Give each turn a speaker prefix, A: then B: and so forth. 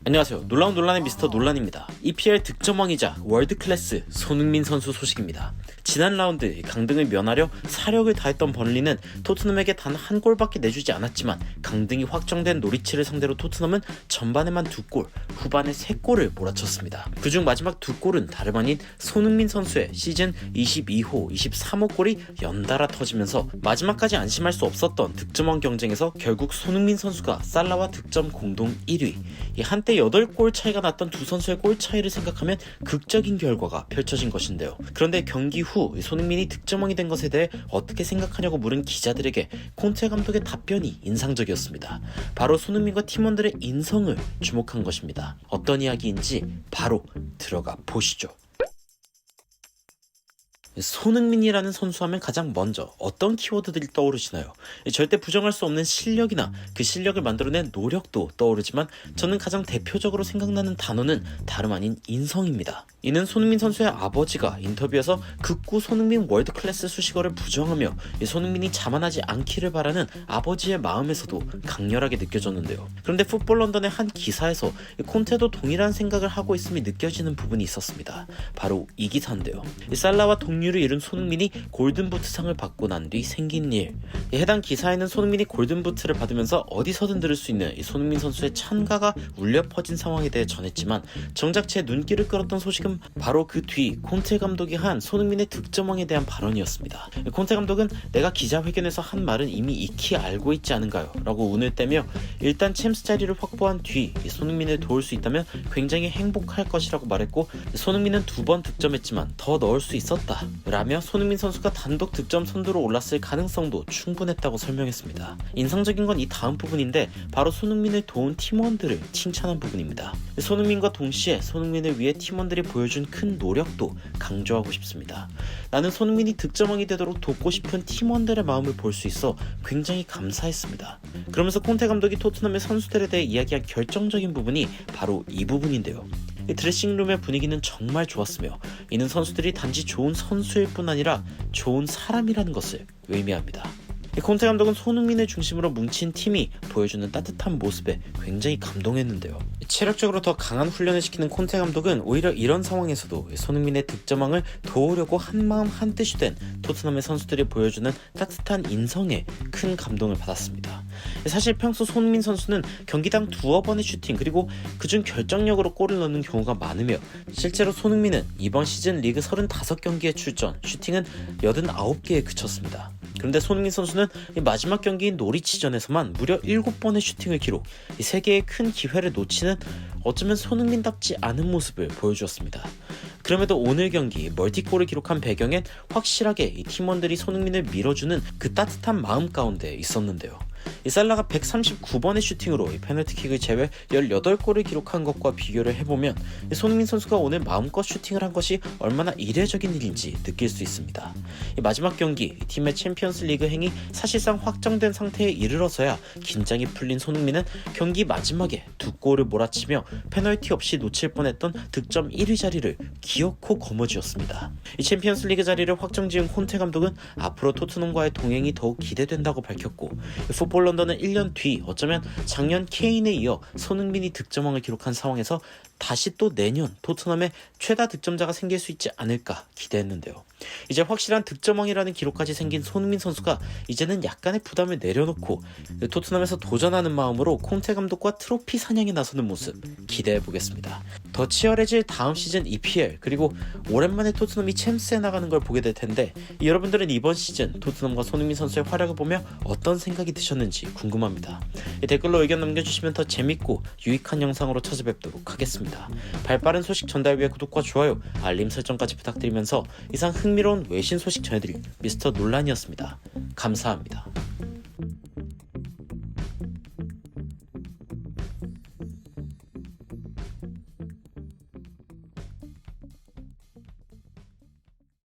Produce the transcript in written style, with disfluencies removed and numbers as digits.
A: 안녕하세요. 놀라운 논란의 미스터 논란입니다. EPL 득점왕이자 월드클래스 손흥민 선수 소식입니다. 지난 라운드 강등을 면하려 사력을 다했던 번리는 토트넘에게 단 한 골밖에 내주지 않았지만 강등이 확정된 노리치를 상대로 토트넘은 전반에만 2골, 후반에 3골을 몰아쳤습니다. 그중 마지막 2골은 다름 아닌 손흥민 선수의 시즌 22호, 23호 골이 연달아 터지면서 마지막까지 안심할 수 없었던 득점왕 경쟁에서 결국 손흥민 선수가 살라와 득점 공동 1위, 한때 8골 차이가 났던 두 선수의 골 차이를 생각하면 극적인 결과가 펼쳐진 것인데요. 그런데 경기 후 손흥민이 득점왕이 된 것에 대해 어떻게 생각하냐고 물은 기자들에게 콘테 감독의 답변이 인상적이었습니다. 바로 손흥민과 팀원들의 인성을 주목한 것입니다. 어떤 이야기인지 바로 들어가 보시죠. 손흥민이라는 선수 하면 가장 먼저 어떤 키워드들이 떠오르시나요? 절대 부정할 수 없는 실력이나 그 실력을 만들어낸 노력도 떠오르지만 저는 가장 대표적으로 생각나는 단어는 다름 아닌 인성입니다. 이는 손흥민 선수의 아버지가 인터뷰에서 극구 손흥민 월드클래스 수식어를 부정하며 손흥민이 자만하지 않기를 바라는 아버지의 마음에서도 강렬하게 느껴졌는데요. 그런데 풋볼 런던의 한 기사에서 콘테도 동일한 생각을 하고 있음이 느껴지는 부분이 있었습니다. 바로 이 기사인데요. 살라와 동률을 이룬 손흥민이 골든부트상을 받고 난 뒤 생긴 일. 해당 기사에는 손흥민이 골든부트를 받으면서 어디서든 들을 수 있는 손흥민 선수의 찬가가 울려 퍼진 상황에 대해 전했지만 정작 제 눈길을 끌었던 소식은 바로 그 뒤 콘테 감독이 한 손흥민의 득점왕에 대한 발언이었습니다. 콘테 감독은 내가 기자회견에서 한 말은 이미 익히 알고 있지 않은가요? 라고 운을 떼며 일단 챔스 자리를 확보한 뒤 손흥민을 도울 수 있다면 굉장히 행복할 것이라고 말했고, 손흥민은 2번 득점했지만 더 넣을 수 있었다 라며 손흥민 선수가 단독 득점 선두로 올랐을 가능성도 충분했다고 설명했습니다. 인상적인 건 이 다음 부분인데 바로 손흥민을 도운 팀원들을 칭찬한 부분입니다. 손흥민과 동시에 손흥민을 위해 팀원들이 보여준 큰 노력도 강조하고 싶습니다. 나는 손흥민이 득점왕이 되도록 돕고 싶은 팀원들의 마음을 볼 수 있어 굉장히 감사했습니다. 그러면서 콘테 감독이 토트넘의 선수들에 대해 이야기한 결정적인 부분이 바로 이 부분인데요. 드레싱룸의 분위기는 정말 좋았으며 이는 선수들이 단지 좋은 선수일 뿐 아니라 좋은 사람이라는 것을 의미합니다. 콘테 감독은 손흥민을 중심으로 뭉친 팀이 보여주는 따뜻한 모습에 굉장히 감동했는데요. 체력적으로 더 강한 훈련을 시키는 콘테 감독은 오히려 이런 상황에서도 손흥민의 득점왕을 도우려고 한마음 한뜻이 된 토트넘의 선수들이 보여주는 따뜻한 인성에 큰 감동을 받았습니다. 사실 평소 손흥민 선수는 경기당 2번의 슈팅 그리고 그중 결정력으로 골을 넣는 경우가 많으며 실제로 손흥민은 이번 시즌 리그 35경기에 출전, 슈팅은 89개에 그쳤습니다. 그런데 손흥민 선수는 마지막 경기인 노리치전에서만 무려 7번의 슈팅을 기록, 3개의 큰 기회를 놓치는 어쩌면 손흥민답지 않은 모습을 보여주었습니다. 그럼에도 오늘 경기 멀티골을 기록한 배경엔 확실하게 이 팀원들이 손흥민을 밀어주는 그 따뜻한 마음 가운데 있었는데요. 살라가 139번의 슈팅으로 페널티킥을 제외 18골을 기록한 것과 비교를 해보면 손흥민 선수가 오늘 마음껏 슈팅을 한 것이 얼마나 이례적인 일인지 느낄 수 있습니다. 마지막 경기 팀의 챔피언스 리그 행이 사실상 확정된 상태에 이르러서야 긴장이 풀린 손흥민은 경기 마지막에 2골을 몰아치며 페널티 없이 놓칠 뻔했던 득점 1위 자리를 기어코 거머쥐었습니다. 이 챔피언스 리그 자리를 확정지은 콘테 감독은 앞으로 토트넘과의 동행이 더욱 기대된다고 밝혔고, 풋볼 런던은 1년 뒤 어쩌면 작년 케인에 이어 손흥민이 득점왕을 기록한 상황에서 다시 또 내년 토트넘의 최다 득점자가 생길 수 있지 않을까 기대했는데요. 이제 확실한 득점왕이라는 기록까지 생긴 손흥민 선수가 이제는 약간의 부담을 내려놓고 토트넘에서 도전하는 마음으로 콘테 감독과 트로피 사냥에 나서는 모습 기대해보겠습니다. 더 치열해질 다음 시즌 EPL 그리고 오랜만에 토트넘이 챔스에 나가는 걸 보게 될 텐데, 여러분들은 이번 시즌 토트넘과 손흥민 선수의 활약을 보며 어떤 생각이 드셨는지 궁금합니다. 댓글로 의견 남겨주시면 더 재밌고 유익한 영상으로 찾아뵙도록 하겠습니다. 발빠른 소식 전달 위해 구독과 좋아요, 알림 설정까지 부탁드리면서 이상 흥미로운 외신 소식 전해드릴 미스터 논란이었습니다. 감사합니다.